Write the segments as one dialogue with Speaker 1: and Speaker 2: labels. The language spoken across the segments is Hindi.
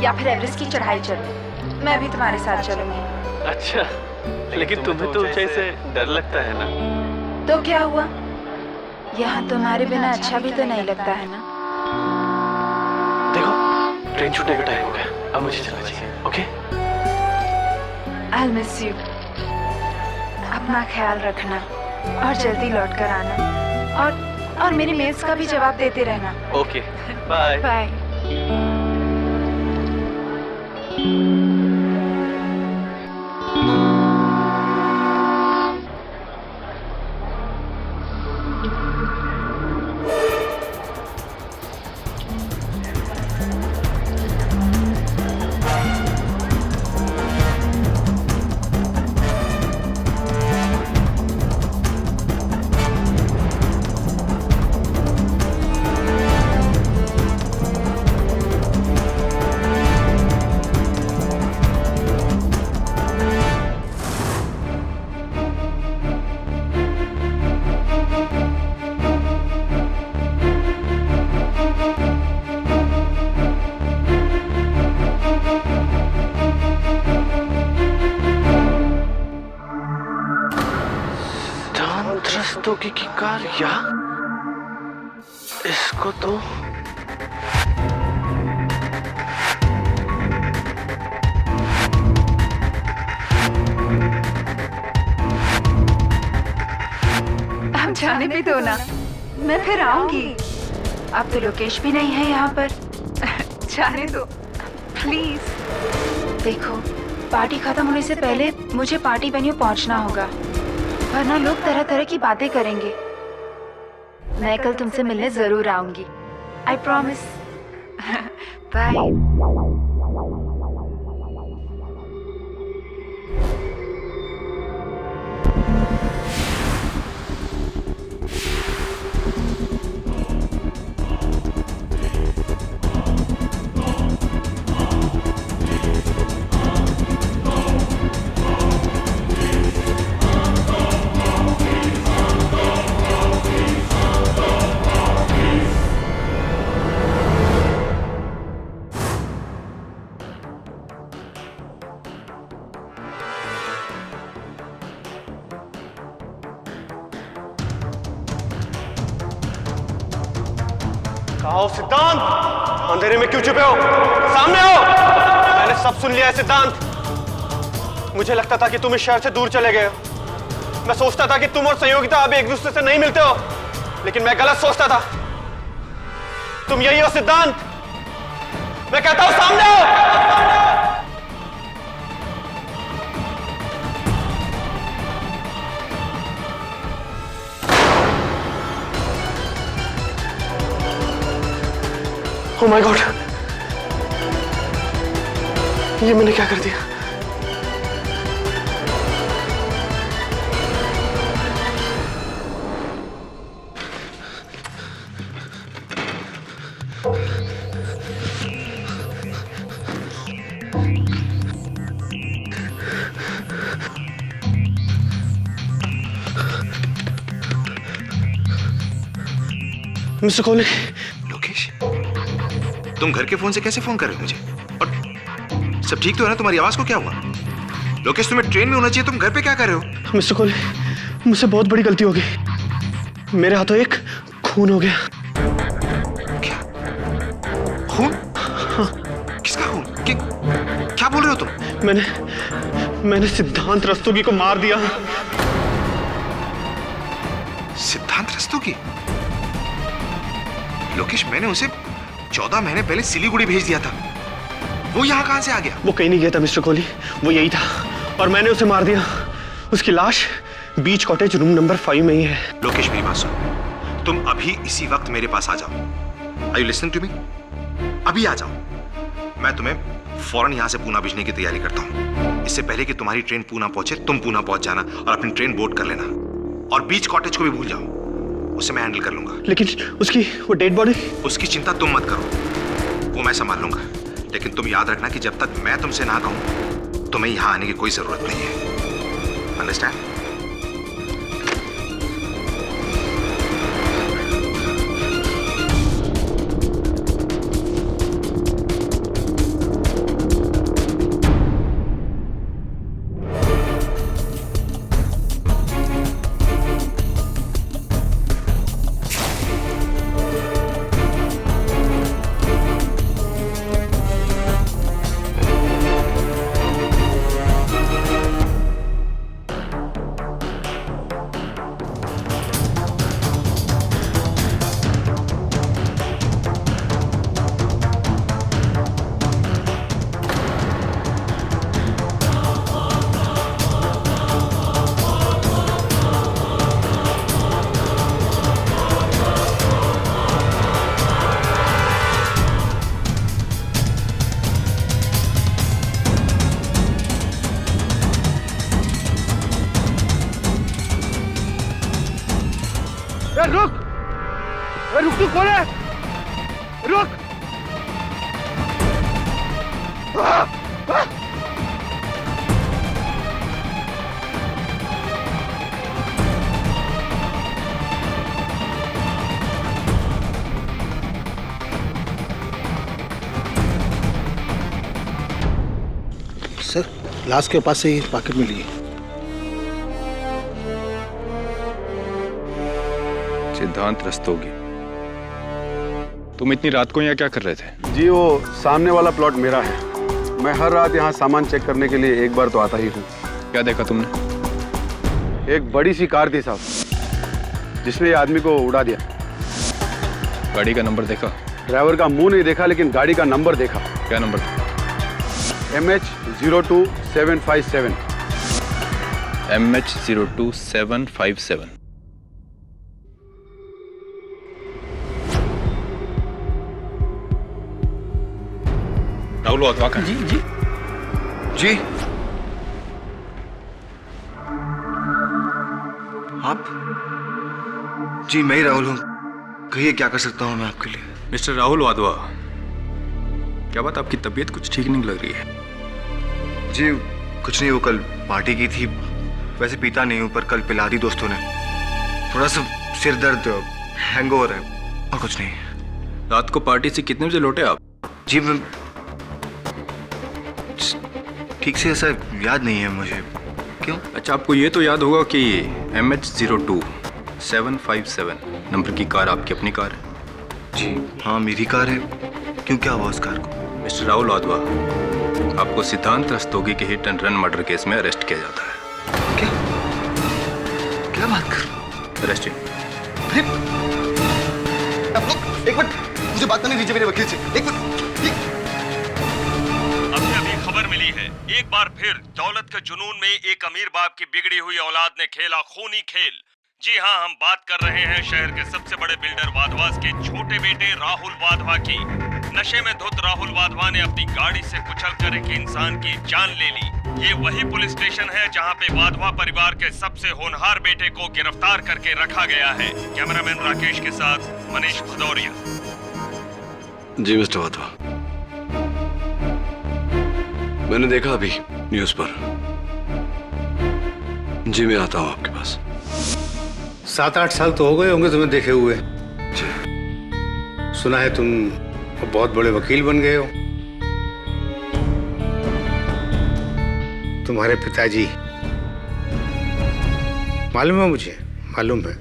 Speaker 1: या फिर एवरेस्ट की चढ़ाई चलो। मैं भी तुम्हारे साथ चलूंगी।
Speaker 2: अच्छा, लेकिन तुम्हें तो ऊंचाई से डर लगता है ना?
Speaker 1: तो क्या हुआ, यहाँ तुम्हारे बिना अच्छा भी तो नहीं लगता है ना?
Speaker 2: देखो ट्रेन छूटने का टाइम हो गया, अब मुझे चलना चाहिए। Okay,
Speaker 1: I'll miss you। अपना ख्याल रखना और जल्दी लौट कर आना, और मेरे मेल्स का भी जवाब देते रहना।
Speaker 2: Okay, bye
Speaker 1: bye.
Speaker 2: रस्तोगी की कार, या इसको तो
Speaker 1: अब जाने भी दो ना, मैं फिर आऊंगी। अब तो लोकेश भी नहीं है यहाँ पर। जाने दो प्लीज। देखो, पार्टी खत्म होने से पहले मुझे पार्टी वेन्यू पहुँचना होगा, वरना लोग तरह तरह की बातें करेंगे। मैं कल तुमसे मिलने जरूर आऊंगी, आई प्रॉमिस। बाय।
Speaker 3: आओ सिद्धांत, अंधेरे में क्यों छुपे हो? सामने आओ। मैंने सब सुन लिया है सिद्धांत। मुझे लगता था कि तुम इस शहर से दूर चले गए हो। मैं सोचता था कि तुम और संयोगिता अब एक दूसरे से नहीं मिलते हो, लेकिन मैं गलत सोचता था। तुम यही हो सिद्धांत। मैं कहता हूं सामने आओ।
Speaker 2: Oh my God! ये मैंने क्या कर दिया? मिस्टर कोहली।
Speaker 4: लोकेश, तुम घर के फोन से कैसे फोन कर रहे हो मुझे? और सब ठीक तो है ना? तुम्हारी आवाज को क्या हुआ? लोकेश, तुम्हें ट्रेन में होना चाहिए, तुम घर पे क्या कर रहे हो?
Speaker 2: मिस्टर कोहली, मुझसे बहुत बड़ी गलती हो गई। मेरे हाथों एक खून हो गया।
Speaker 4: क्या खून? हाँ। किसका खून? क्या बोल रहे हो तुम?
Speaker 2: मैंने सिद्धांत रस्तोगी को मार दिया।
Speaker 4: सिद्धांत रस्तोगी? लोकेश, मैंने उसे 14 महीने पहले सिलीगुड़ी भेज दिया था। वो यहाँ कहां से आ गया?
Speaker 2: वो कहीं नहीं गया था मिस्टर कोहली, वो यही था और मैंने उसे मार दिया। उसकी लाश बीच कॉटेज रूम नंबर 5 में ही है।
Speaker 4: लोकेश, मेरी बात सुनो, तुम अभी इसी वक्त मेरे पास आ जाओ। Are you listening to me? अभी आ जाओ। मैं तुम्हें फौरन यहाँ से पूना भेजने की तैयारी करता हूँ। इससे पहले कि तुम्हारी ट्रेन पूना पहुंचे, तुम पूना पहुंच जाना और अपनी ट्रेन बोर्ड कर लेना। और बीच कॉटेज को भी भूल जाओ, उसे मैं हैंडल कर लूंगा।
Speaker 2: लेकिन उसकी वो डेड बॉडी?
Speaker 4: उसकी चिंता तुम मत करो, वो मैं संभाल लूंगा। लेकिन तुम याद रखना कि जब तक मैं तुमसे ना कहूं, तुम्हें यहां आने की कोई जरूरत नहीं है। अंडरस्टैंड?
Speaker 3: रुक, रुक, तू कौन है? रुक।
Speaker 5: सर, लाश के पास से ही पॉकेट मिली है।
Speaker 6: सिद्धांत रस्तोगी, तुम इतनी रात को यहाँ क्या कर रहे थे?
Speaker 7: जी वो सामने वाला प्लॉट मेरा है। मैं हर रात यहाँ सामान चेक करने के लिए एक बार तो आता ही हूँ।
Speaker 6: क्या देखा तुमने?
Speaker 7: एक बड़ी सी कार थी साहब, जिसने ये आदमी को उड़ा दिया।
Speaker 6: गाड़ी का नंबर देखा?
Speaker 7: ड्राइवर का मुंह नहीं देखा, लेकिन गाड़ी का नंबर देखा।
Speaker 6: क्या number?
Speaker 7: MH02757।
Speaker 6: MH02757। Rahul Wadhwa का?
Speaker 5: जी।
Speaker 4: जी आप? जी मैं ही राहुल हूँ। कहिए क्या कर सकता हूँ मैं आपके लिए?
Speaker 6: मिस्टर राहुल वाधवा, क्या बात, आपकी तबीयत कुछ ठीक नहीं लग रही है?
Speaker 4: जी कुछ नहीं, वो कल पार्टी की थी। वैसे पीता नहीं हूँ, पर कल पिला दी दोस्तों ने। थोड़ा सा सिर दर्द, हैंगओवर है, और कुछ नहीं।
Speaker 6: रात को पार्टी से कितने बजे लौटे आप?
Speaker 4: जी मैं ठीक से ऐसा याद नहीं है मुझे। क्यों?
Speaker 6: अच्छा, आपको ये तो याद होगा कि MH02757 नंबर की कार आपकी अपनी कार है?
Speaker 4: जी हाँ मेरी कार है। क्यों, क्या हुआ उस कार को?
Speaker 6: मिस्टर राहुल वाधवा, आपको सिद्धांत रस्तोगी के hit and run murder case में अरेस्ट किया जाता है।
Speaker 4: क्या क्या बात कर?
Speaker 6: अरेस्टेड।
Speaker 4: अरे आप लोग एक मिनट मुझे बात करने दीजिए मेरे वकील से। एक मिनट।
Speaker 8: अभी खबर मिली है, एक बार फिर दौलत के जुनून में एक अमीर बाप की बिगड़ी हुई औलाद ने खेला खूनी खेल। जी हाँ, हम बात कर रहे हैं शहर के सबसे बड़े बिल्डर वाधवास के छोटे बेटे राहुल वाधवा की। नशे में धुत राहुल वाधवा ने अपनी गाड़ी से कुचल कर एक इंसान की जान ले ली। ये वही पुलिस स्टेशन है जहाँ पे वाधवा परिवार के सबसे होनहार बेटे को गिरफ्तार करके रखा गया है। कैमरामैन राकेश के साथ मनीष भदौरिया।
Speaker 9: जी मिस्टर वाधवा, मैंने देखा अभी न्यूज पर। जी मैं आता हूँ आपके पास।
Speaker 5: 7-8 साल तो हो गए होंगे तुम्हें देखे हुए। सुना है तुम बहुत बड़े वकील बन गए हो। तुम्हारे पिताजी, मालूम है मुझे, मालूम है।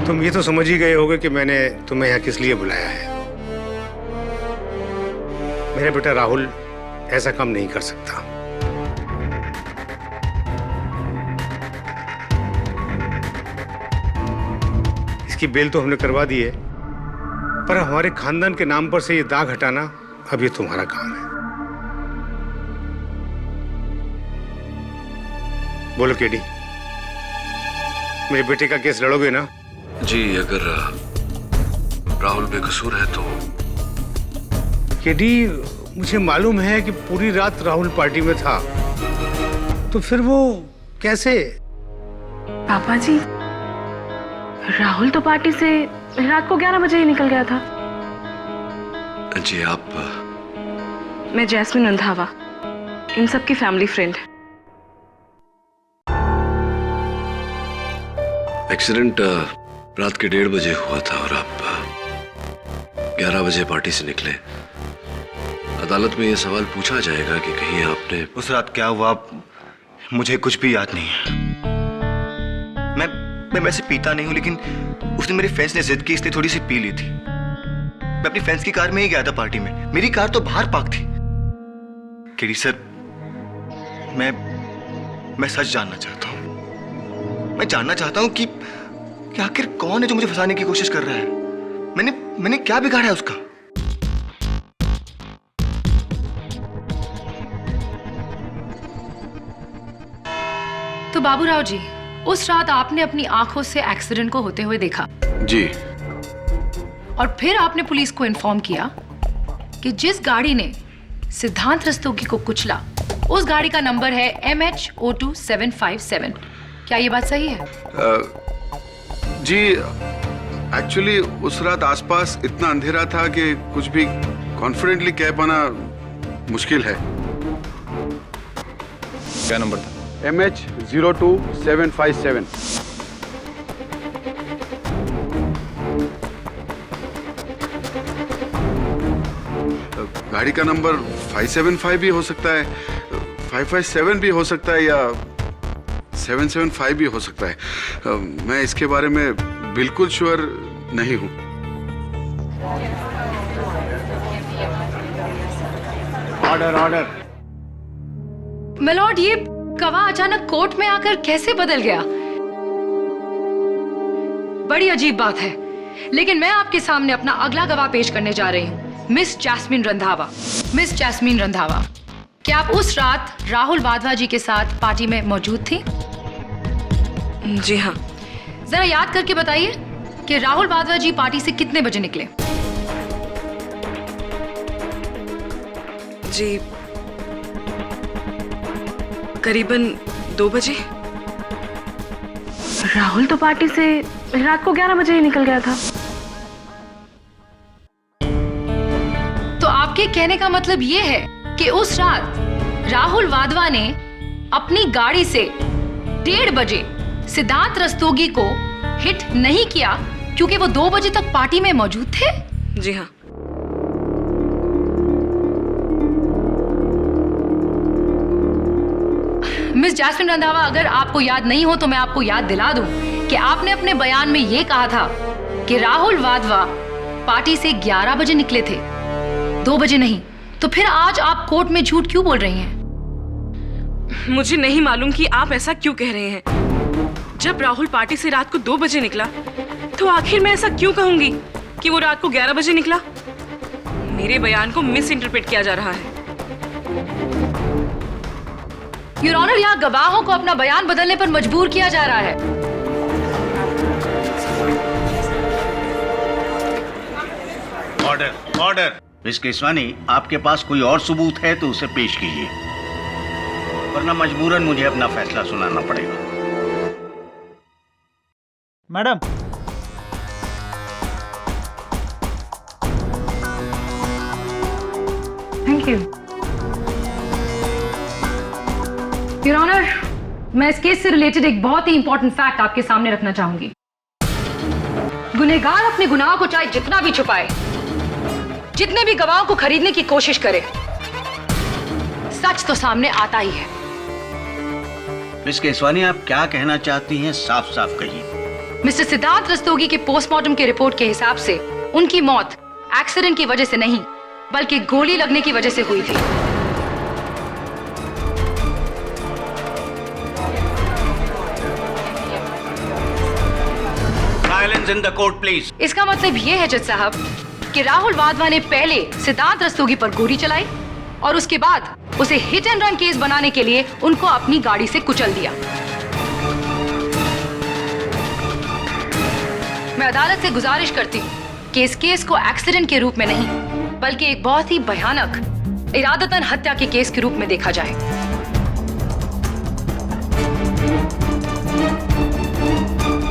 Speaker 5: तुम ये तो समझ ही गए होगे कि मैंने तुम्हें यहाँ किस लिए बुलाया है। मेरा बेटा राहुल ऐसा काम नहीं कर सकता। इसकी बेल तो हमने करवा दी है, पर हमारे खानदान के नाम पर से ये दाग हटाना अब ये तुम्हारा काम है। बोलो केडी, मेरे बेटे का केस लड़ोगे ना?
Speaker 9: जी अगर राहुल बेकसूर है तो।
Speaker 5: केडी, मुझे मालूम है कि पूरी रात राहुल पार्टी में था, तो फिर वो कैसे?
Speaker 10: पापा जी, राहुल तो पार्टी से रात को 11 बजे ही निकल गया था।
Speaker 9: जी आप?
Speaker 10: मैं जैस्मिन रंधावा, इन सब की फैमिली फ्रेंड।
Speaker 9: एक्सीडेंट रात के 1:30 बजे हुआ था और आप 11 बजे पार्टी से निकले। अदालत में यह सवाल पूछा जाएगा कि कहीं आपने
Speaker 4: उस रात क्या हुआ मुझे कुछ भी याद नहीं है। मैं वैसे पीता नहीं हूं, लेकिन उसने मेरे फ्रेंड्स ने जिद की इसलिए थोड़ी सी पी ली थी। मैं अपनी फ्रेंड्स की कार में ही गया था पार्टी में। मेरी कार तो बाहर पार्क थी। केडी सर, मैं सच जानना चाहता हूं। मैं जानना चाहता हूं कि आखिर कौन है जो मुझे फंसाने की कोशिश कर रहा है। मैंने क्या बिगाड़ा है उसका?
Speaker 11: तो बाबूराव जी, उस रात आपने अपनी आंखों से एक्सीडेंट को होते हुए देखा?
Speaker 9: जी।
Speaker 11: और फिर आपने पुलिस को इन्फॉर्म किया कि जिस गाड़ी ने सिद्धांत रस्तोगी को कुचला उस गाड़ी का नंबर है MH02757। क्या ये बात सही है?
Speaker 7: जी एक्चुअली उस रात आसपास इतना अंधेरा था कि कुछ भी कॉन्फिडेंटली कह पाना मुश्किल है।
Speaker 6: क्या नंबर था?
Speaker 7: MH02757। गाड़ी का नंबर 575 भी हो सकता है, 557 भी हो सकता है, या 775 भी हो सकता है। मैं इसके बारे में बिल्कुल श्योर नहीं हूं।
Speaker 5: Order order.
Speaker 11: मिलॉर्ड, ये गवाह अचानक कोर्ट में आकर कैसे बदल गया? बड़ी अजीब बात है। लेकिन मैं आपके सामने अपना अगला गवाह पेश करने जा रही हूँ, miss Jasmine Randhawa. Miss Jasmine Randhawa, क्या आप उस रात राहुल वाधवा जी के साथ पार्टी में मौजूद थी?
Speaker 10: जी हाँ।
Speaker 11: जरा याद करके बताइए कि राहुल वाधवा जी पार्टी से कितने बजे निकले?
Speaker 10: जी करीबन 2 बजे। राहुल तो पार्टी से रात को 11 बजे ही निकल गया था।
Speaker 11: तो आपके कहने का मतलब ये है कि उस रात राहुल वाधवा ने अपनी गाड़ी से 1:30 बजे सिद्धांत रस्तोगी को हिट नहीं किया क्योंकि वो 2 बजे तक पार्टी में मौजूद थे?
Speaker 10: जी हाँ।
Speaker 11: मिस जैस्मिन रंधावा, अगर आपको याद नहीं हो तो मैं आपको याद दिला दूं कि आपने अपने बयान में ये कहा था कि राहुल वाधवा पार्टी से 11 बजे निकले थे, 2 बजे नहीं। तो फिर आज आप कोर्ट में झूठ क्यों बोल रही हैं?
Speaker 10: मुझे नहीं मालूम कि आप ऐसा क्यों कह रहे हैं। जब राहुल पार्टी से रात को 2 बजे निकला तो आखिर मैं ऐसा क्यों कहूंगी कि वो रात को 11 बजे निकला? मेरे बयान को मिस इंटरप्रेट किया जा रहा है।
Speaker 11: योर ऑनर, यहाँ गवाहों को अपना बयान बदलने पर मजबूर किया जा रहा है।
Speaker 12: Order order. मिस केसवानी, आपके पास कोई और सबूत है तो उसे पेश कीजिए, वरना मजबूरन मुझे अपना फैसला सुनाना पड़ेगा।
Speaker 13: Madam,
Speaker 11: thank you. Your honour, मैं इस केस से रिलेटेड एक बहुत ही इंपॉर्टेंट फैक्ट आपके सामने रखना चाहूंगी। गुनहगार अपने गुनाहों को चाहे जितना भी छुपाए, जितने भी गवाहों को खरीदने की कोशिश करे, सच तो सामने आता ही है।
Speaker 12: मिस केसवानी, आप क्या कहना चाहती हैं, साफ साफ कहिए।
Speaker 11: मिस्टर सिद्धांत रस्तोगी के पोस्टमार्टम के रिपोर्ट के हिसाब से उनकी मौत एक्सीडेंट की वजह से नहीं बल्कि गोली लगने की वजह से हुई थी।
Speaker 12: Silence in the court please.
Speaker 11: इसका मतलब ये है जज साहब कि राहुल वाधवा ने पहले सिद्धांत रस्तोगी पर गोली चलाई और उसके बाद उसे हिट एंड रन केस बनाने के लिए उनको अपनी गाड़ी से कुचल दिया। मैं अदालत से गुजारिश करती हूँ कि इस केस को एक्सीडेंट के रूप में नहीं बल्कि एक बहुत ही भयानक इरादतन हत्या के केस के रूप में देखा जाए।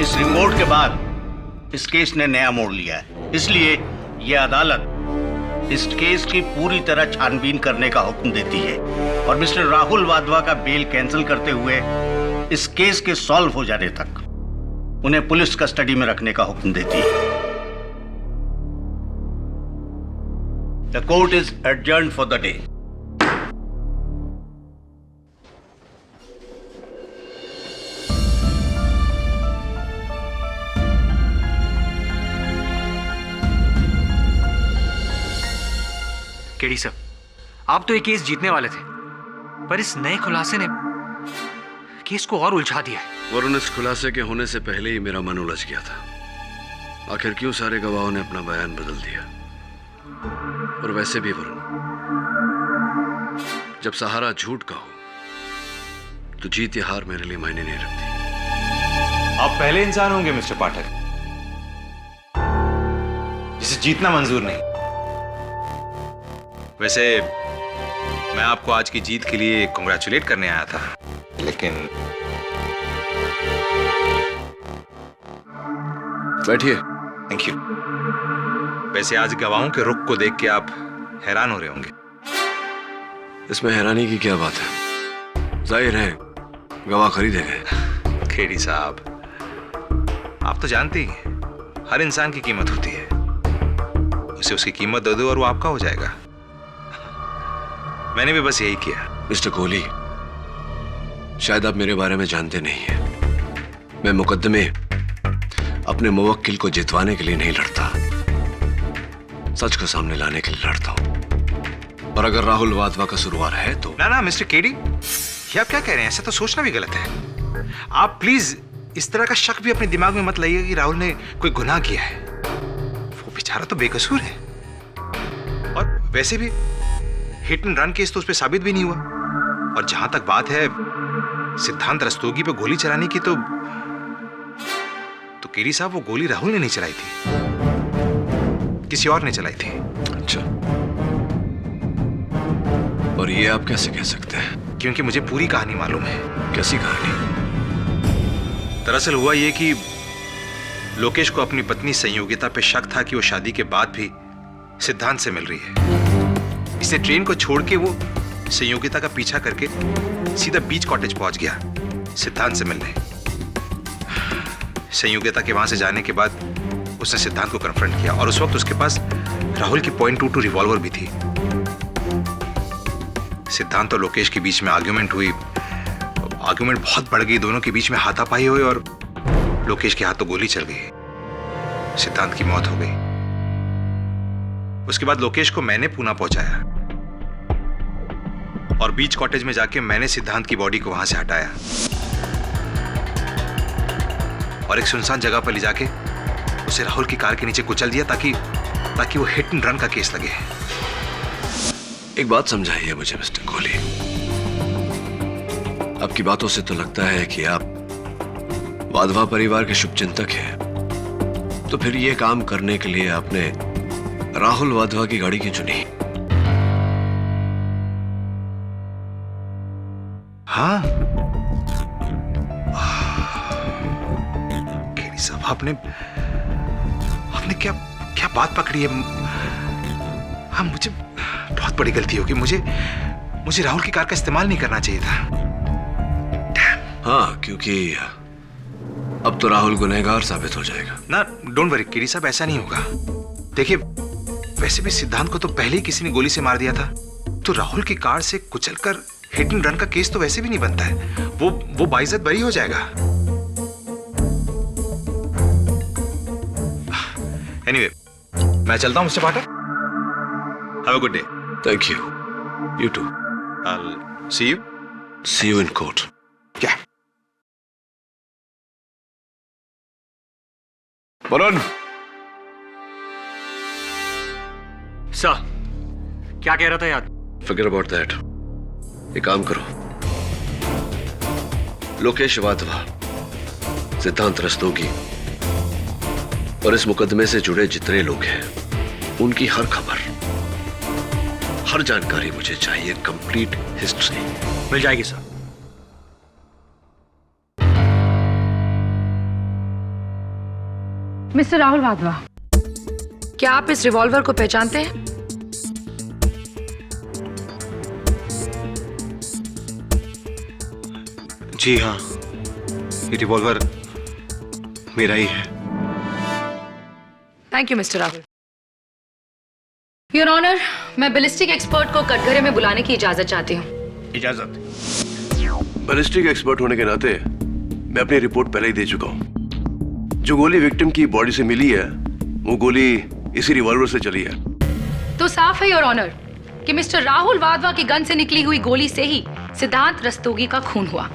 Speaker 12: इस रिपोर्ट के बाद इस केस ने नया मोड़ लिया है, इसलिए यह अदालत इस केस की पूरी तरह छानबीन करने का हुक्म देती है और मिस्टर राहुल वाधवा का बेल कैंसिल करते हुए इस केस के सॉल्व हो जाने तक उन्हें पुलिस कस्टडी में रखने का हुक्म देती है। The court is adjourned for the day.
Speaker 14: KD sir, आप तो ये केस जीतने वाले थे, पर इस नए खुलासे ने केस को और उलझा दिया है।
Speaker 9: वरुण, इस खुलासे के होने से पहले ही मेरा मन उलझ गया था। आखिर क्यों सारे गवाहों ने अपना बयान बदल दिया? और वैसे भी वरुण, जब सहारा झूठ का हो तो जीत या हार मेरे लिए मायने नहीं रखती।
Speaker 4: आप पहले इंसान होंगे मिस्टर पाठक जिसे जीतना मंजूर नहीं। वैसे मैं आपको आज की जीत के लिए कॉन्ग्रेचुलेट करने आया था, लेकिन
Speaker 9: बैठिए।
Speaker 4: Thank you. वैसे आज गवाहों के रुख को देख के आप हैरान हो रहे होंगे।
Speaker 9: इसमें हैरानी की क्या बात है? जाहिर है गवाह खरीदे गए।
Speaker 4: खेड़ी साहब, आप तो जानते ही हैं, हर इंसान की कीमत होती है। उसे उसकी कीमत दे दो और वो आपका हो जाएगा। मैंने भी बस यही किया।
Speaker 9: मिस्टर कोहली, शायद आप मेरे बारे में जानते नहीं हैं। मैं मुकदमे अपने मुवक्किल को जितवाने के लिए नहीं लड़ता, सच को सामने लाने के लिए लड़ता हूं। और अगर राहुल वाधवा का कसूरवार है तो
Speaker 4: ना मिस्टर केडी, ये आप क्या कह रहे हैं? ऐसा तो सोचना भी गलत है। आप प्लीज इस तरह का शक भी अपने दिमाग में मत लाइएगा कि राहुल ने कोई गुनाह किया है। वो बेचारा तो बेकसूर है। और वैसे भी हिट एंड रन केस तो उस पर साबित भी नहीं हुआ। और जहां तक बात है सिद्धांत रस्तोगी पे गोली चलाने की, तो केडी साहब वो गोली राहुल ने नहीं चलाई थी, किसी और ने चलाई थी।
Speaker 9: अच्छा, और ये आप कैसे कह सकते हैं?
Speaker 4: क्योंकि मुझे पूरी कहानी मालूम है।
Speaker 9: कैसी कहानी?
Speaker 4: दरअसल हुआ ये कि लोकेश को अपनी पत्नी संयोगिता पे शक था कि वो शादी के बाद भी सिद्धांत से मिल रही है। इसलिए ट्रेन को छोड़ के वो संयोगिता का पीछा करके सीधा बीच कॉटेज पहुंच गया सिद्धांत से मिलने। संयोगिता के वहां से जाने के बाद उसने सिद्धांत को कन्फ्रंट किया और उस वक्त उसके पास राहुल की .22 रिवॉल्वर भी थी। सिद्धांत और लोकेश के बीच में आर्ग्यूमेंट हुई। आर्ग्यूमेंट बहुत बढ़ गई, दोनों के बीच में हाथापाई हुई और लोकेश के हाथों गोली चल गई। सिद्धांत की मौत हो गई। उसके बाद लोकेश को मैंने पूना पहुंचाया और बीच कॉटेज में जाके मैंने सिद्धांत की बॉडी को वहां से हटाया और एक सुनसान जगह पर ले जाके उसे राहुल की कार के नीचे कुचल दिया ताकि वो हिट एंड रन का केस लगे।
Speaker 9: एक बात समझाइए मुझे मिस्टर कोहली, आपकी बातों से तो लगता है कि आप वाधवा परिवार के शुभचिंतक हैं। तो फिर ये काम करने के लिए आपने राहुल वाधवा की गाड़ी क्यों चुनी?
Speaker 4: हाँ, केडी साहब, आपने क्या बात पकड़ी है? हाँ, मुझे बहुत बड़ी गलती होगी। मुझे राहुल की कार का इस्तेमाल नहीं करना चाहिए था।
Speaker 9: हाँ, क्योंकि अब तो राहुल गुनहगार साबित हो जाएगा
Speaker 4: ना। डोंट वरी केडी साहब, ऐसा नहीं होगा। देखिए, वैसे भी सिद्धांत को तो पहले ही किसी ने गोली से मार दिया था, तो राहुल की कार से कुचलकर हिट एंड रन का केस तो वैसे भी नहीं बनता है। वो बाइज्जत बरी हो जाएगा। एनीवे, मैं चलता हूं mister Pathak. Have a good day.
Speaker 9: Thank you. You too.
Speaker 4: I'll see you.
Speaker 9: See you in court.
Speaker 4: क्या?
Speaker 9: वरुण।
Speaker 14: सर, क्या कह रहा था यार?
Speaker 9: Forget about that. एक काम करो, लोकेश वाधवा, सिद्धांत रस्तोगी और इस मुकदमे से जुड़े जितने लोग हैं, उनकी हर खबर, हर जानकारी मुझे चाहिए। कंप्लीट हिस्ट्री
Speaker 14: मिल जाएगी सर।
Speaker 11: मिस्टर राहुल वाधवा, क्या आप इस रिवॉल्वर को पहचानते हैं?
Speaker 3: जी हाँ, ये रिवॉल्वर मेरा ही है।
Speaker 11: Thank you mister Rahul. Your honour, मैं बैलिस्टिक एक्सपर्ट को कटघरे में बुलाने की इजाजत चाहती हूँ।
Speaker 12: इजाजत।
Speaker 9: बैलिस्टिक एक्सपर्ट होने के नाते मैं अपनी रिपोर्ट पहले ही दे चुका हूँ। जो गोली विक्टिम की बॉडी से मिली है, वो गोली इसी रिवॉल्वर से चली है।
Speaker 11: तो साफ है योर ऑनर कि मिस्टर राहुल वाधवा की गन से निकली हुई गोली से ही सिद्धांत रस्तोगी का खून हुआ।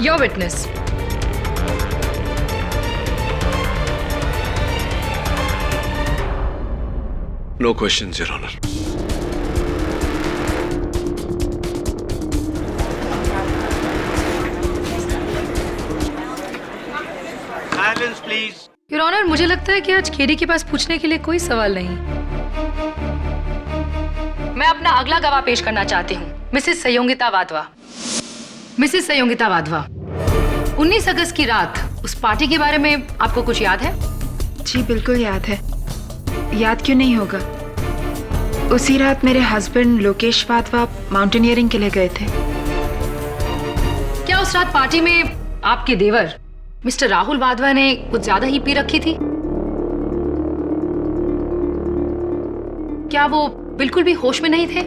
Speaker 11: Your witness.
Speaker 9: No questions your honour.
Speaker 12: Silence please.
Speaker 11: Your honour, मुझे लगता है कि आज केडी के पास पूछने के लिए कोई सवाल नहीं। मैं अपना अगला गवाह पेश करना चाहती हूँ, मिसेस संयोगिता वाधवा। मिसेस संयोगिता वाधवा, 19 अगस्त की रात उस पार्टी के बारे में आपको कुछ याद है?
Speaker 1: जी बिल्कुल याद है। याद क्यों नहीं होगा? उसी रात मेरे हस्बैंड लोकेश वाधवा माउंटेनियरिंग के लिए गए थे।
Speaker 11: क्या उस रात पार्टी में आपके देवर मिस्टर राहुल वाधवा ने कुछ ज्यादा ही पी रखी थी? क्या वो बिल्कुल भी होश में नहीं थे?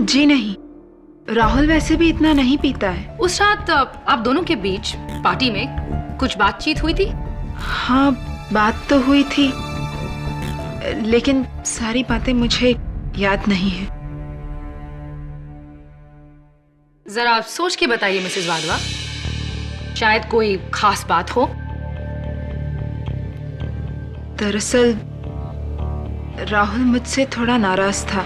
Speaker 1: जी नहीं, राहुल वैसे भी इतना नहीं पीता है।
Speaker 11: उस रात आप दोनों के बीच पार्टी में कुछ बातचीत हुई थी?
Speaker 1: हाँ, बात तो हुई थी, लेकिन सारी बातें मुझे याद नहीं है।
Speaker 11: जरा सोच के बताइए मिसेस वाधवा, शायद कोई खास बात हो।
Speaker 1: दरअसल राहुल मुझसे थोड़ा नाराज था।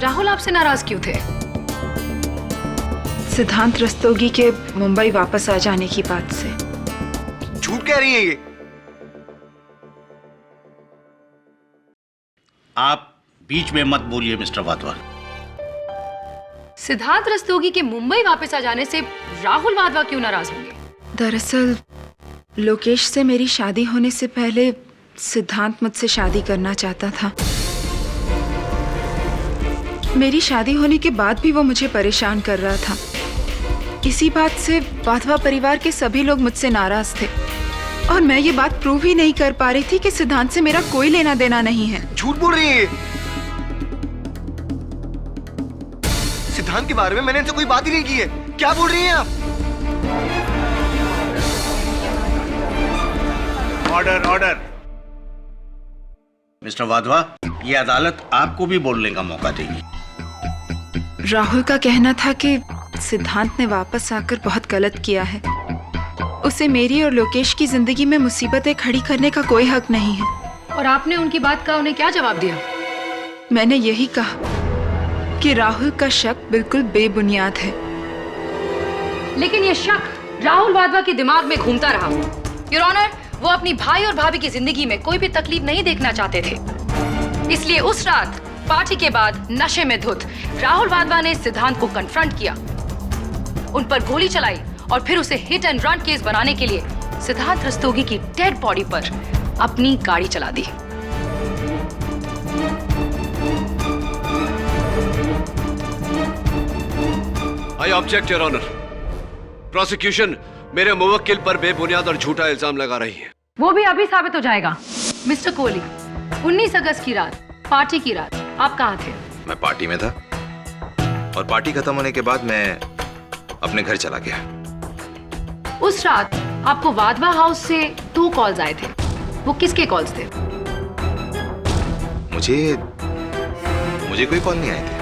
Speaker 11: राहुल आपसे नाराज क्यों थे?
Speaker 1: सिद्धांत रस्तोगी के मुंबई वापस आ जाने की बात से।
Speaker 3: झूठ कह रही हैं ये?
Speaker 12: आप बीच में मत बोलिए मिस्टर वाधवा।
Speaker 11: सिद्धांत रस्तोगी के मुंबई वापस आ जाने से राहुल वाधवा क्यों नाराज होंगे?
Speaker 1: दरअसल लोकेश से मेरी शादी होने से पहले सिद्धांत मुझसे शादी करना चाहता था। मेरी शादी होने के बाद भी वो मुझे परेशान कर रहा था। इसी बात से वाधवा परिवार के सभी लोग मुझसे नाराज थे और मैं ये बात प्रूव ही नहीं कर पा रही थी कि सिद्धांत से मेरा कोई लेना देना नहीं है।
Speaker 3: झूठ बोल रही है। सिद्धांत के बारे में मैंने इनसे कोई बात ही नहीं की है। क्या बोल रही हैं आप?
Speaker 12: Order order. मिस्टर वाधवा, ये अदालत आपको भी बोलने का मौका देगी।
Speaker 1: राहुल का कहना था कि सिद्धांत ने वापस आकर बहुत गलत किया है। उसे मेरी और लोकेश की जिंदगी में मुसीबतें खड़ी करने का कोई हक नहीं है।
Speaker 11: और आपने उनकी बात का उन्हें क्या जवाब दिया?
Speaker 1: मैंने यही कहा कि राहुल का शक बिल्कुल बेबुनियाद है।
Speaker 11: लेकिन ये शक राहुल वाधवा के दिमाग में घूमता रहा। योर ऑनर, वो अपनी भाई और भाभी की जिंदगी में कोई भी तकलीफ नहीं देखना चाहते थे। इसलिए उस रात पार्टी के बाद नशे में धुत राहुल वाधवा ने सिद्धांत को कन्फ्रंट किया, उन पर गोली चलाई और फिर उसे हिट एंड रन केस बनाने के लिए सिद्धांत रस्तोगी की डेड बॉडी पर अपनी गाड़ी चला दी।
Speaker 9: I object your honour. Prosecution मेरे मुवक्किल पर बेबुनियाद और झूठा इल्जाम लगा रही है।
Speaker 11: वो भी अभी साबित हो जाएगा। मिस्टर कोहली, 19 अगस्त की रात, पार्टी की रात, आप कहाँ थे?
Speaker 4: मैं पार्टी में था और पार्टी खत्म होने के बाद मैं अपने घर चला गया।
Speaker 11: उस रात आपको वाधवा हाउस से 2 कॉल्स आए थे। वो किसके कॉल्स थे?
Speaker 4: मुझे कोई कॉल नहीं आए थे।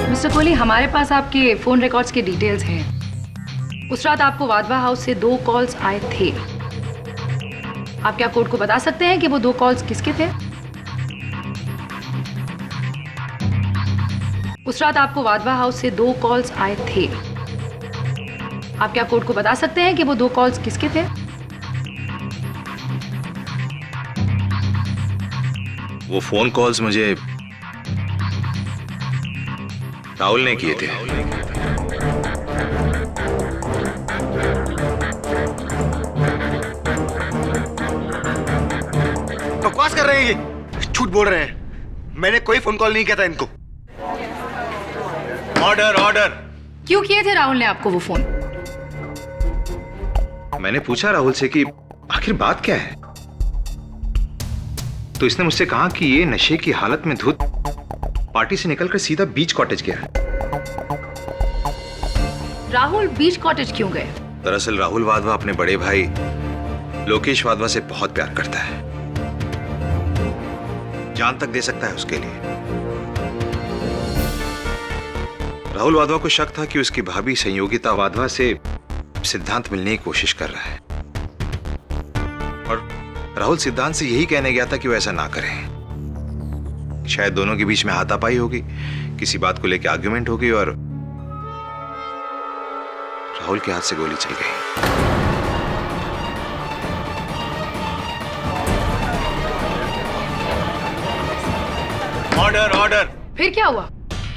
Speaker 11: मिस्टर कोहली, हमारे पास आपके फोन रिकॉर्ड्स के डिटेल्स हैं। उस रात आपको वाधवा हाउस से 2 कॉल्स आए थे। आप क्या कोर्ट को बता सकते हैं कि वो 2 कॉल्स किसके थे? उस रात आपको वाधवा हाउस से 2 कॉल्स आए थे। आप क्या कोर्ट को बता सकते हैं कि वो 2 कॉल्स किसके थे?
Speaker 4: वो फोन कॉल्स मुझे राहुल ने किए थे।
Speaker 3: बकवास कर रहे हैं ये, झूठ बोल रहे हैं। मैंने कोई फोन कॉल नहीं किया था इनको।
Speaker 12: Order order.
Speaker 11: क्यों किए थे राहुल ने आपको वो फोन?
Speaker 4: मैंने पूछा राहुल से कि आखिर बात क्या है, तो इसने मुझसे कहा कि ये नशे की हालत में धुत पार्टी से निकलकर सीधा बीच कॉटेज गया।
Speaker 11: राहुल बीच कॉटेज क्यों गए?
Speaker 4: दरअसल राहुल वाधवा अपने बड़े भाई लोकेश वाधवा से बहुत प्यार करता है, जान तक दे सकता है उसके लिए। राहुल वाधवा को शक था कि उसकी भाभी संयोगिता वाधवा से सिद्धांत मिलने की कोशिश कर रहा है और राहुल सिद्धांत से यही कहने गया था कि वो ऐसा ना करे। शायद दोनों के बीच में हाथापाई होगी, किसी बात को लेकर आर्ग्यूमेंट होगी और राहुल के हाथ से गोली चल गई।
Speaker 12: Order order.
Speaker 11: फिर क्या हुआ?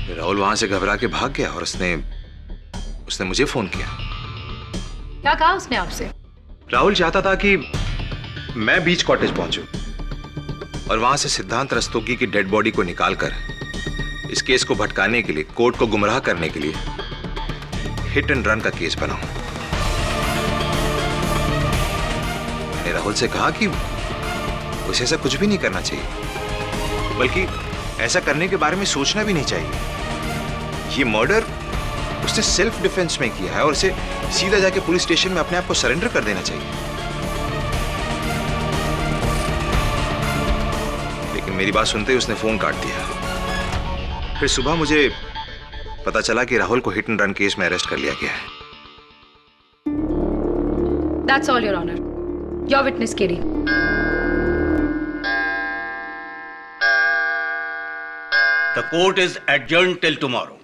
Speaker 4: राहुल वहां से घबरा के भाग गया और उसने मुझे फोन किया।
Speaker 11: क्या कहा उसने आपसे?
Speaker 4: राहुल चाहता था कि मैं बीच कॉटेज पहुंचूं और वहां से सिद्धांत रस्तोगी की डेड बॉडी को निकालकर इस केस को भटकाने के लिए, कोर्ट को गुमराह करने के लिए हिट एंड रन का केस बनाऊं। मैंने राहुल से कहा कि उसे ऐसा कुछ भी नहीं करना चाहिए, बल्कि ऐसा करने के बारे में सोचना भी नहीं चाहिए। ये मर्डर उसने सेल्फ डिफेंस में किया है और उसे सीधा जाके पुलिस स्टेशन में अपने आप को सरेंडर कर देना चाहिए। लेकिन मेरी बात सुनते ही उसने फोन काट दिया। फिर सुबह मुझे पता चला कि राहुल को हिट एंड रन केस में अरेस्ट कर लिया गया है।
Speaker 11: That's all, Your Honor. Your witness, Katie.
Speaker 12: The court is adjourned till tomorrow.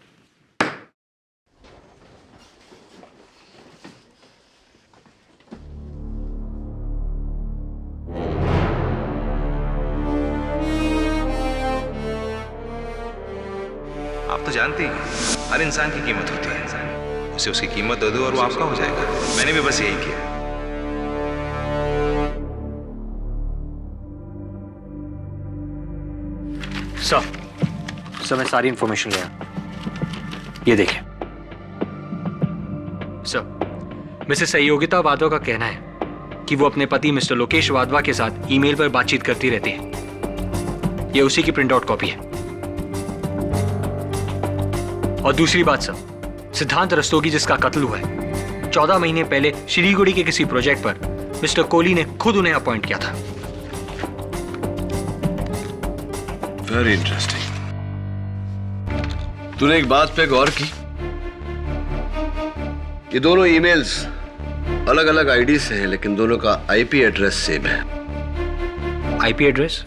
Speaker 4: आप तो जानते ही हैं, हर इंसान की कीमत होती है। उसे उसकी कीमत दे दो और वो आपका हो जाएगा। मैंने भी बस यही किया।
Speaker 14: सर मैं सारी इंफॉर्मेशन लिया। ये देखिए सर, मिसेस सहयोगिता वाधवा का कहना है कि वो अपने पति मिस्टर लोकेश वाधवा के साथ ईमेल पर बातचीत करती रहती है। ये उसी की प्रिंट आउट कॉपी है। और दूसरी बात सर, सिद्धांत रस्तोगी जिसका कत्ल हुआ है, 14 महीने पहले शिलीगुड़ी के किसी प्रोजेक्ट पर मिस्टर कोहली ने खुद उन्हें अपॉइंट किया था।
Speaker 9: Very interesting. तूने एक बात पे गौर की? ये दोनों ईमेल्स अलग अलग आईडी से हैं, लेकिन दोनों का आईपी एड्रेस सेम है।
Speaker 14: IP address?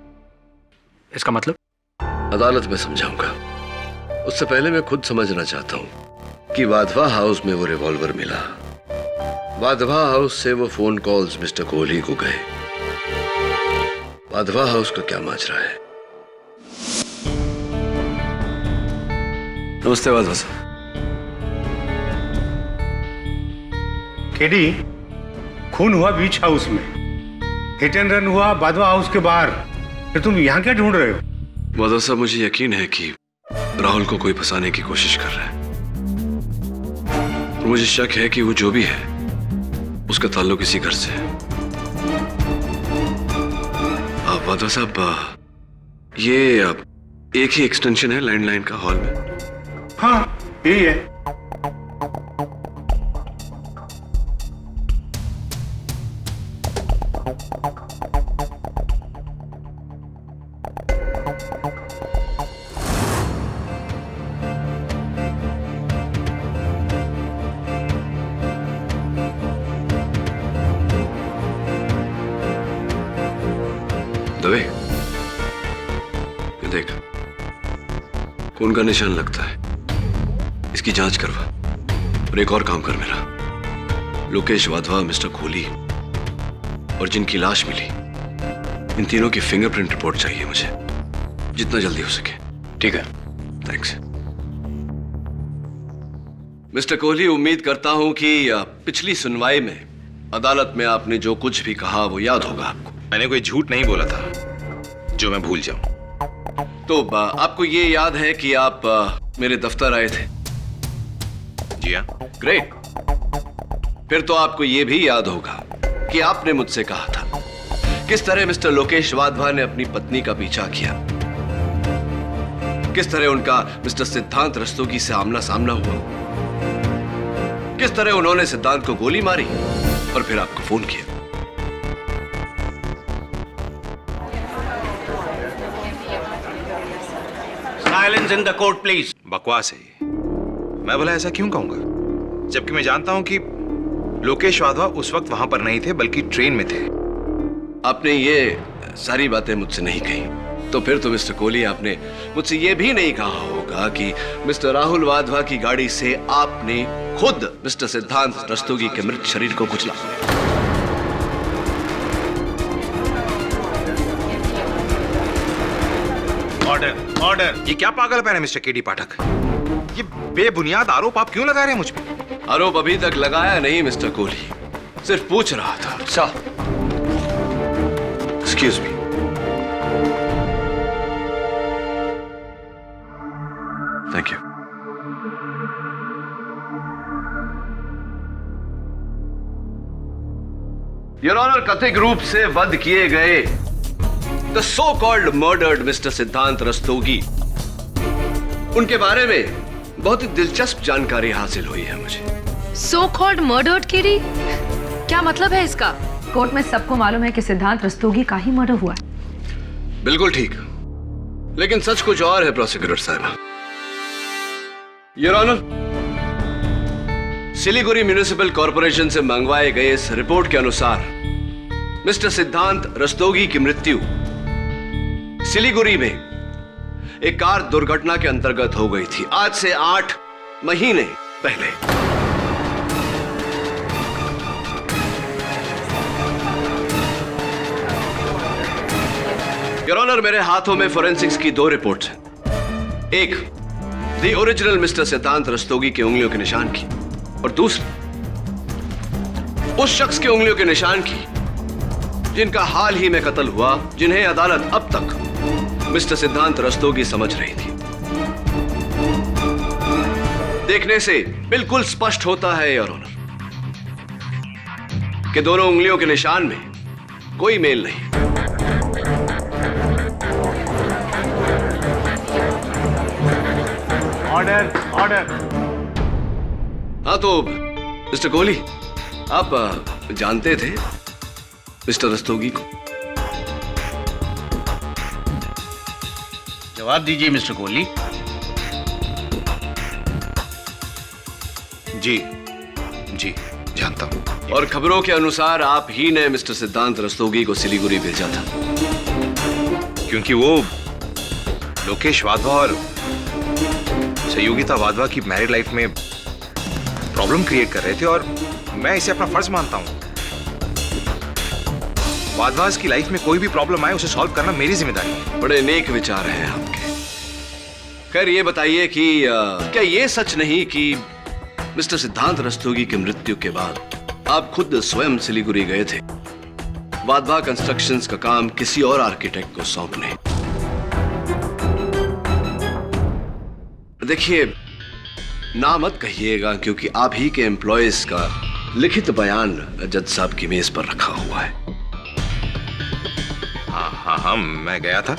Speaker 14: इसका मतलब?
Speaker 9: अदालत में समझाऊंगा। उससे पहले मैं खुद समझना चाहता हूं कि वाधवा हाउस में वो रिवॉल्वर मिला, वाधवा हाउस से वो फोन कॉल्स मिस्टर कोहली को गए, वाधवा हाउस का क्या माजरा है? नमस्ते वाधवा साहब।
Speaker 5: केडी, खून हुआ बीच हाउस में, हिट एंड रन हुआ वाधवा हाउस के बाहर, फिर तुम यहाँ क्या ढूंढ रहे हो?
Speaker 9: वाधवा साहब, मुझे यकीन है कि राहुल को कोई फंसाने की कोशिश कर रहा है। और मुझे शक है कि वो जो भी है उसका ताल्लुक इसी घर से है। वाधवा साहब, ये एक ही एक्सटेंशन है लैंडलाइन का हॉल में?
Speaker 5: हाँ, यही है।
Speaker 9: दवे, ये देख, खून का निशान लगता है। इसकी जांच करवा और एक और काम कर मेरा। लोकेश वाधवा, मिस्टर कोहली और जिनकी लाश मिली, इन तीनों की फिंगरप्रिंट रिपोर्ट चाहिए मुझे, जितना जल्दी हो सके।
Speaker 14: ठीक है,
Speaker 9: थैंक्स। मिस्टर कोहली, उम्मीद करता हूं कि पिछली सुनवाई में अदालत में आपने जो कुछ भी कहा वो याद होगा आपको।
Speaker 4: मैंने कोई झूठ नहीं बोला था जो मैं भूल जाऊं।
Speaker 9: तो आपको ये याद है कि आप मेरे दफ्तर आए थे?
Speaker 4: जी हाँ।
Speaker 9: ग्रेट। फिर तो आपको ये भी याद होगा कि आपने मुझसे कहा था किस तरह मिस्टर लोकेश वाधवा ने अपनी पत्नी का पीछा किया, किस तरह उनका मिस्टर सिद्धांत रस्तोगी से आमना सामना हुआ, किस तरह उन्होंने सिद्धांत को गोली मारी और फिर आपको फोन किया।
Speaker 12: Silence in the court please.
Speaker 4: बकवास है ये। मैं भला ऐसा क्यों कहूंगा, जबकि मैं जानता हूं कि लोकेश वाधवा उस वक्त वहां पर नहीं थे बल्कि ट्रेन में थे।
Speaker 9: आपने ये सारी बातें मुझसे नहीं कही, तो फिर तो मिस्टर कोहली आपने मुझसे ये भी नहीं कहा होगा कि मिस्टर राहुल वाधवा की गाड़ी से आपने खुद मिस्टर सिद्धांत रस्तोगी के मृत शरीर को कुचला।
Speaker 12: Order order.
Speaker 4: ये क्या पागलपन है मिस्टर केडी पाठक? ये बेबुनियाद आरोप आप क्यों लगा रहे हैं मुझ पे?
Speaker 9: आरोप अभी तक लगाया नहीं मिस्टर कोहली, सिर्फ पूछ रहा था।
Speaker 4: Sir, excuse me.
Speaker 9: Thank you. Your honour, कथित रूप से वध किए गए the so called murdered mister Siddhant Rastogi, उनके बारे में बहुत ही दिलचस्प जानकारी हासिल हुई है मुझे।
Speaker 11: सो कॉल्ड मर्डर्ड केडी, क्या मतलब है इसका?
Speaker 13: कोर्ट में सबको मालूम है कि सिद्धांत रस्तोगी का ही मर्डर हुआ है।
Speaker 9: बिल्कुल ठीक, लेकिन सच कुछ और है प्रोसिक्यूटर साहब। Your honour, Siliguri municipal corporation से मंगवाए गए इस रिपोर्ट के अनुसार मिस्टर सिद्धांत रस्तोगी की मृत्यु सिलीगुड़ी में एक कार दुर्घटना के अंतर्गत हो गई थी, आज से 8 महीने पहले। योर ऑनर, मेरे हाथों में फोरेंसिक्स की 2 रिपोर्ट्स हैं। एक the original mister Siddhant Rastogi की उंगलियों के निशान की, और दूसरी उस शख्स के उंगलियों के निशान की जिनका हाल ही में कत्ल हुआ, जिन्हें अदालत अब तक मिस्टर सिद्धांत रस्तोगी समझ रही थी। देखने से बिल्कुल स्पष्ट होता है योर ऑनर कि दोनों उंगलियों के निशान में कोई मेल नहीं।
Speaker 12: Order order.
Speaker 9: हाँ तो मिस्टर कोहली, आप जानते थे मिस्टर रस्तोगी को?
Speaker 12: जवाब दीजिए मिस्टर कोहली।
Speaker 4: जी जी जानता हूं।
Speaker 9: और खबरों के अनुसार आप ही ने मिस्टर सिद्धांत रस्तोगी को सिलीगुड़ी भेजा था,
Speaker 4: क्योंकि वो लोकेश वाधवा और सहयोगिता वाधवा की मैरिड लाइफ में प्रॉब्लम क्रिएट कर रहे थे, और मैं इसे अपना फर्ज मानता हूं। वाधवास की लाइफ में कोई भी प्रॉब्लम आए उसे सॉल्व करना मेरी जिम्मेदारी है।
Speaker 9: बड़े नेक विचार हैं आपके। खैर ये बताइए कि क्या ये सच नहीं कि मिस्टर सिद्धांत रस्तोगी की मृत्यु के बाद आप खुद स्वयं सिलीगुड़ी गए थे वाधवा कंस्ट्रक्शंस का काम किसी और आर्किटेक्ट को सौंपने? देखिए, ना मत कहिएगा, क्योंकि आप ही के एम्प्लॉयज का लिखित बयान जज साहब की मेज पर रखा हुआ है।
Speaker 4: हाँ, मैं गया था।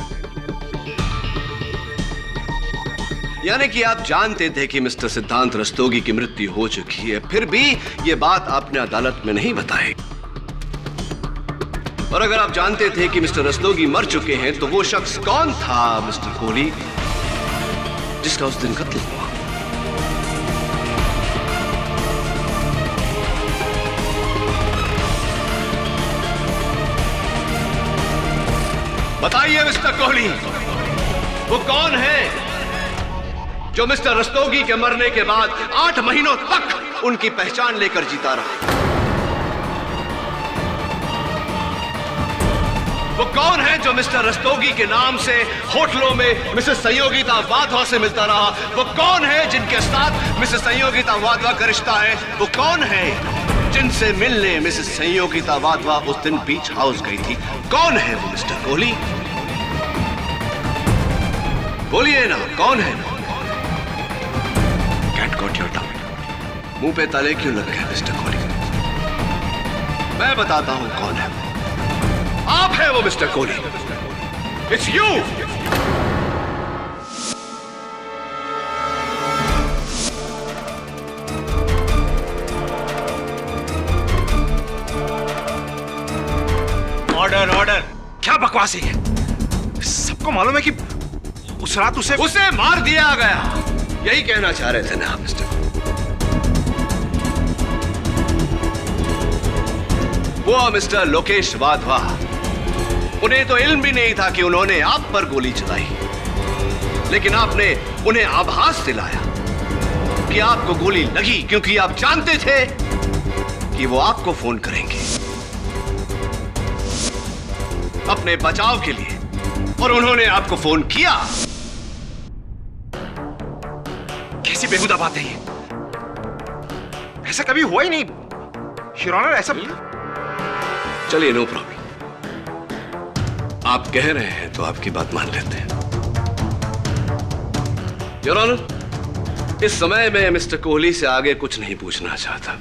Speaker 9: यानी कि आप जानते थे कि मिस्टर सिद्धांत रस्तोगी की मृत्यु हो चुकी है, फिर भी यह बात आपने अदालत में नहीं बताई। और अगर आप जानते थे कि मिस्टर रस्तोगी मर चुके हैं, तो वो शख्स कौन था मिस्टर कोहली जिसका उस दिन कत्ल हुआ? बताइए मिस्टर कोहली, वो कौन है जो मिस्टर रस्तोगी के मरने के बाद 8 महीनों तक उनकी पहचान लेकर जीता रहा? वो कौन है जो मिस्टर रस्तोगी के नाम से होटलों में मिसेस सहयोगिता वाधवा से मिलता रहा? वो कौन है जिनके साथ मिसेस सहयोगिता वाधवा का रिश्ता है? वो कौन है जिनसे मिलने मिसेस सहयोगिता वाधवा उस दिन बीच हाउस गई थी? कौन है वो मिस्टर कोहली? बोलिए ना, कौन है? Cat got your tongue. मुंह पे ताले क्यों लग गए मिस्टर कोहली? मैं बताता हूं कौन है। आप है वो mister Kohli. It's you.
Speaker 12: Order order.
Speaker 4: क्या बकवास है ये? सबको मालूम है कि उस रात उसे
Speaker 9: मार दिया गया। यही कहना चाह रहे थे ना आप मिस्टर? वो मिस्टर लोकेश वाधवा, उन्हें तो इल्म भी नहीं था कि उन्होंने आप पर गोली चलाई, लेकिन आपने उन्हें आभास दिलाया कि आपको गोली लगी क्योंकि आप जानते थे कि वो आपको फोन करेंगे अपने बचाव के लिए, और उन्होंने आपको फोन किया।
Speaker 4: कैसी बेहुदा बात है ये? ऐसा कभी हुआ ही नहीं योर ऑनर, ऐसा।
Speaker 9: चलिए, नो प्रॉब्लम। आप कह रहे हैं तो आपकी बात मान लेते हैं। योर ऑनर, इस समय मैं मिस्टर कोहली से आगे कुछ नहीं पूछना चाहता।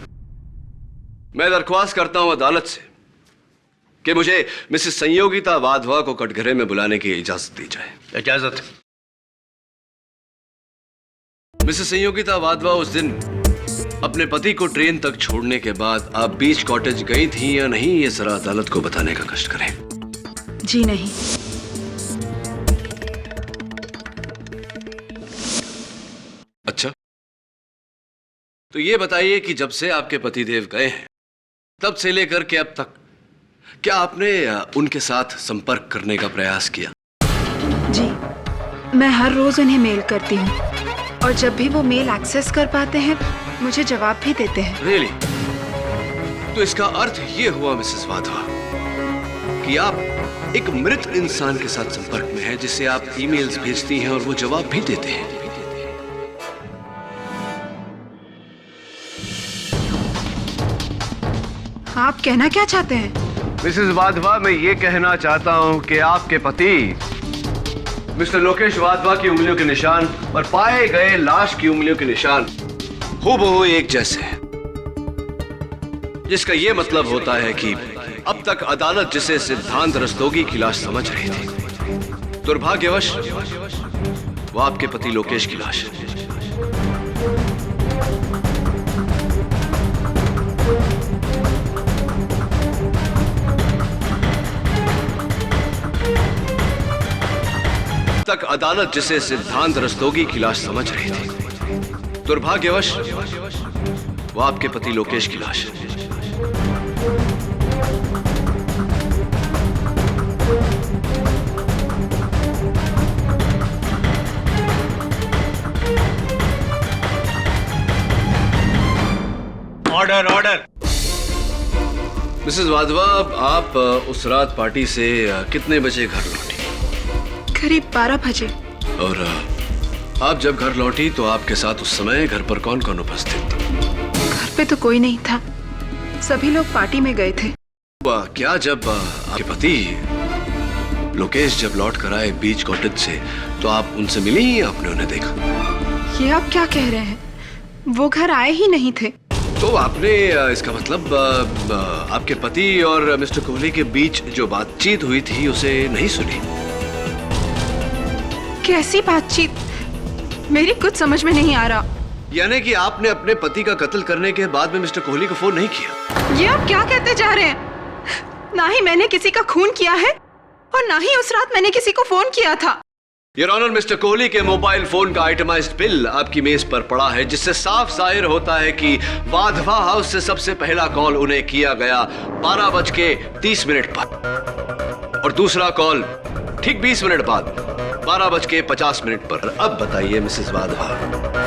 Speaker 9: मैं दरख्वास्त करता हूं अदालत से कि मुझे मिसेस संयोगिता वाधवा को कटघरे में बुलाने की इजाजत दी जाए।
Speaker 12: इजाजत।
Speaker 9: मिसेस संयोगिता वाधवा उस दिन अपने पति को ट्रेन तक छोड़ने के बाद आप बीच कॉटेज गई थी या नहीं, ये जरा अदालत को बताने का कष्ट करें।
Speaker 1: जी नहीं।
Speaker 9: अच्छा, तो ये बताइए कि जब से आपके पतिदेव गए हैं तब से लेकर के अब तक क्या आपने उनके साथ संपर्क करने का प्रयास किया?
Speaker 1: जी, मैं हर रोज उन्हें मेल करती हूँ और जब भी वो मेल एक्सेस कर पाते हैं मुझे जवाब भी देते हैं।
Speaker 9: रियली? तो इसका अर्थ ये हुआ मिसेस वाधवा कि आप एक मृत इंसान के साथ संपर्क में हैं जिसे आप ईमेल्स भेजती हैं और वो जवाब भी देते हैं।
Speaker 1: आप कहना क्या चाहते हैं?
Speaker 9: मिसेस वाधवा, मैं ये कहना चाहता हूं कि आपके पति मिस्टर लोकेश वाधवा की उंगलियों के निशान और पाए गए लाश की उंगलियों के निशान हूबहू एक जैसे हैं, जिसका यह मतलब होता है कि अब तक अदालत जिसे सिद्धांत रस्तोगी की लाश समझ रही थी, दुर्भाग्यवश वो आपके पति लोकेश की लाश है। तक अदालत जिसे सिद्धांत रस्तोगी की लाश समझ रही थी, दुर्भाग्यवश वो आपके पति लोकेश की लाश है।
Speaker 12: Order order.
Speaker 9: मिसेस वाधवा, आप उस रात पार्टी से कितने बजे घर लौटी?
Speaker 1: करीब 12 बजे।
Speaker 9: और आप जब घर लौटी तो आपके साथ उस समय घर पर कौन कौन उपस्थित था?
Speaker 1: घर पे तो कोई नहीं था, सभी लोग पार्टी में गए थे।
Speaker 9: क्या जब आपके पति लोकेश जब लौट कर आए बीच कॉटेज से तो आप उनसे मिली या आपने उन्हें देखा?
Speaker 1: ये आप क्या कह रहे हैं? वो घर आए ही नहीं थे।
Speaker 9: तो आपने इसका मतलब आपके पति और मिस्टर कोहली के बीच जो बातचीत हुई थी उसे नहीं सुनी?
Speaker 1: कैसी बातचीत? मेरी कुछ समझ में नहीं आ रहा।
Speaker 9: यानी कि आपने अपने पति का कत्ल करने के बाद में मिस्टर कोहली को फोन नहीं किया?
Speaker 1: ये आप क्या कहते जा रहे हैं? ना ही मैंने किसी का खून किया है और ना ही उस रात मैंने किसी को फोन किया था।
Speaker 9: योर ऑनर, मिस्टर कोहली के मोबाइल फोन का आइटमाइज्ड बिल आपकी मेज पर पड़ा है, जिससे साफ जाहिर होता है कि वाधवा हाउस से सबसे पहला कॉल उन्हें किया गया 12:30 पर और दूसरा कॉल ठीक 20 मिनट बाद 12:50 पर। अब बताइए मिसेस वाधवा,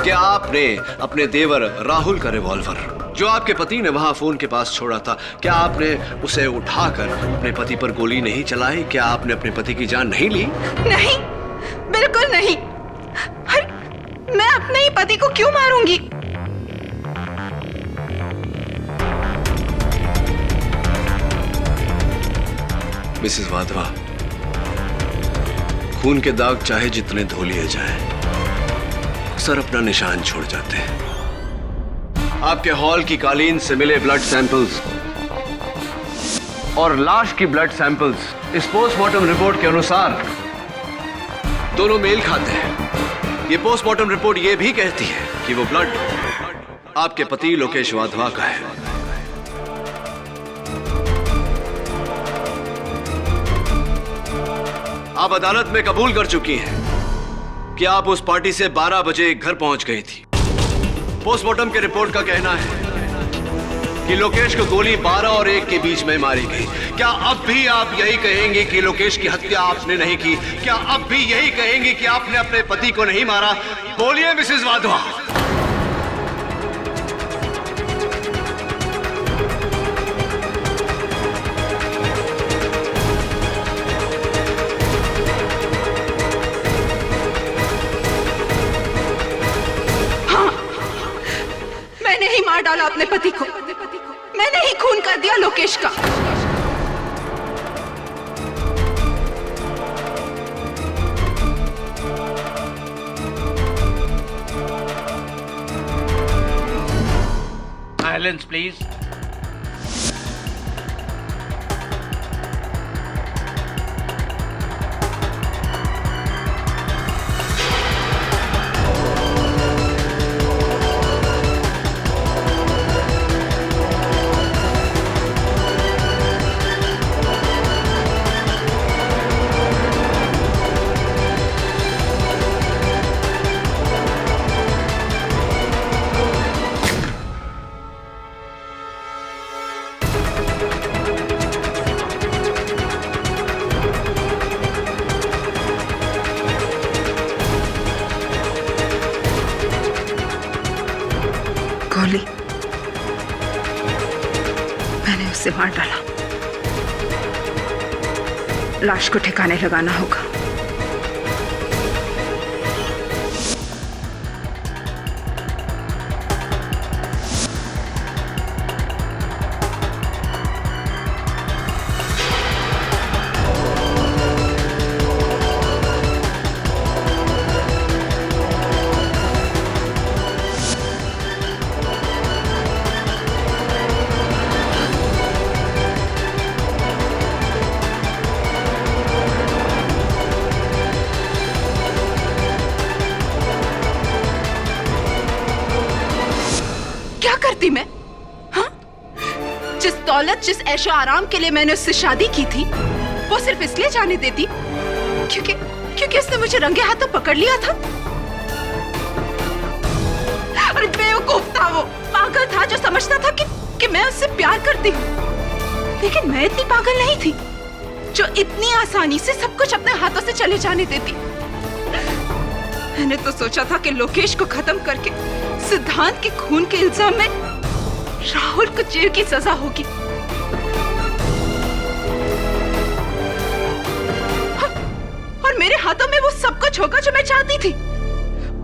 Speaker 9: क्या आपने अपने देवर राहुल का रिवॉल्वर जो आपके पति ने वहां फोन के पास छोड़ा था, क्या आपने उसे उठाकर अपने पति पर गोली नहीं चलाई? क्या आपने अपने पति की जान नहीं ली?
Speaker 1: नहीं, बिल्कुल नहीं। मैं अपने ही पति को क्यों मारूंगी?
Speaker 9: मिसेस वाधवा, खून के दाग चाहे जितने धो लिए जाएं, अक्सर अपना निशान छोड़ जाते हैं। आपके हॉल की कालीन से मिले ब्लड सैंपल्स और लाश की ब्लड सैंपल्स इस पोस्टमार्टम रिपोर्ट के अनुसार दोनों मेल खाते हैं। ये पोस्टमार्टम रिपोर्ट ये भी कहती है कि वो ब्लड आपके पति लोकेश वाधवा का है। आप अदालत में कबूल कर चुकी हैं कि आप उस पार्टी से 12 बजे घर पहुंच गई थी। पोस्टमार्टम के रिपोर्ट का कहना है कि लोकेश को गोली 12 और 1 के बीच में मारी गई। क्या अब भी आप यही कहेंगे कि लोकेश की हत्या आपने नहीं की? क्या अब भी यही कहेंगे कि आपने अपने पति को नहीं मारा? बोलिए मिसेस वाधवा।
Speaker 1: डाला अपने पति को। मैंने ही खून कर दिया लोकेश का।
Speaker 12: Silence please.
Speaker 1: गोली मैंने उसे मार डाला। लाश को ठिकाने लगाना होगा। क्या करती मैं? हाँ? जिस दौलत, जिस ऐशो आराम के लिए मैंने उससे शादी की थी, वो सिर्फ इसलिए जाने देती क्योंकि उसने मुझे रंगे हाथों पकड़ लिया था। और बेवकूफ था वो, पागल था जो समझता था कि मैं उससे प्यार करती हूँ। लेकिन मैं इतनी पागल नहीं थी जो इतनी आसानी से सब कुछ अपने हाथों से चले जाने देती। मैंने तो सोचा था कि लोकेश को खत्म करके सिद्धांत के खून के इल्जाम में राहुल को जेल की सजा होगी। और मेरे हाथों में वो सब कुछ होगा जो मैं चाहती थी।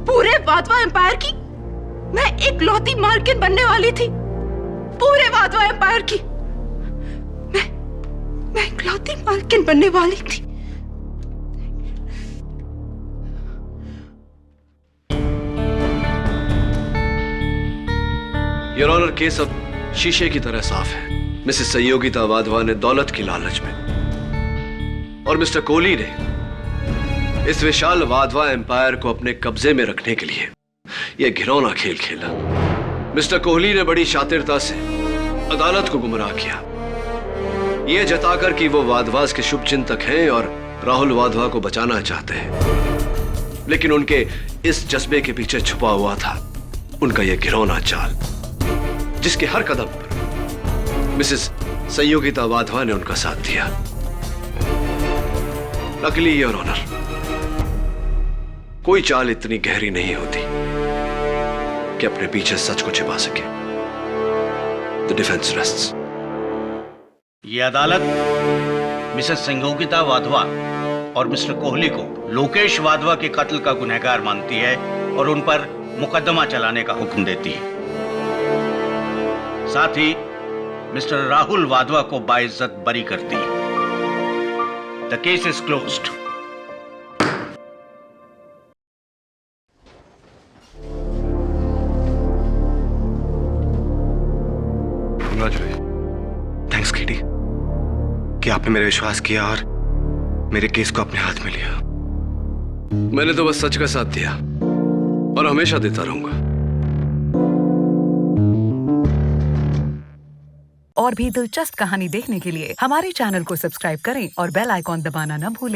Speaker 1: पूरे वाधवा एम्पायर की मैं इकलौती मालकिन बनने वाली थी। पूरे वाधवा एम्पायर की मैं इकलौती मालकिन बनने वाली थी।
Speaker 9: योर ऑनर, केस अब शीशे की तरह साफ है। मिसेस संयोगिता वाधवा ने दौलत की लालच में और मिस्टर कोहली ने इस विशाल वाधवा एम्पायर को अपने कब्जे में रखने के लिए यह घिनौना खेल खेला। मिस्टर कोहली ने बड़ी शातिरता से अदालत को गुमराह किया, यह जताकर कि वो वाधवास के शुभ चिंतक हैं और राहुल वाधवा को बचाना चाहते हैं। लेकिन उनके इस जज्बे के पीछे छुपा हुआ था उनका यह घिनौना चाल, जिसके हर कदम पर मिसेस संयोगिता वाधवा ने उनका साथ दिया। लकीली योर ऑनर, कोई चाल इतनी गहरी नहीं होती कि अपने पीछे सच को छिपा सके। The defence rests.
Speaker 12: ये अदालत मिसेस संयोगिता वाधवा और मिस्टर कोहली को लोकेश वाधवा के कत्ल का गुनहगार मानती है और उन पर मुकदमा चलाने का हुक्म देती है। साथ ही मिस्टर राहुल वाधवा को बाइज्जत बरी करती है। The case is closed.
Speaker 3: Thanks Katie कि आपने मेरे विश्वास किया और मेरे केस को अपने हाथ में लिया।
Speaker 9: मैंने तो बस सच का साथ दिया और हमेशा देता रहूंगा।
Speaker 15: और भी दिलचस्प कहानी देखने के लिए हमारे चैनल को सब्सक्राइब करें और बेल आइकॉन दबाना न भूलें।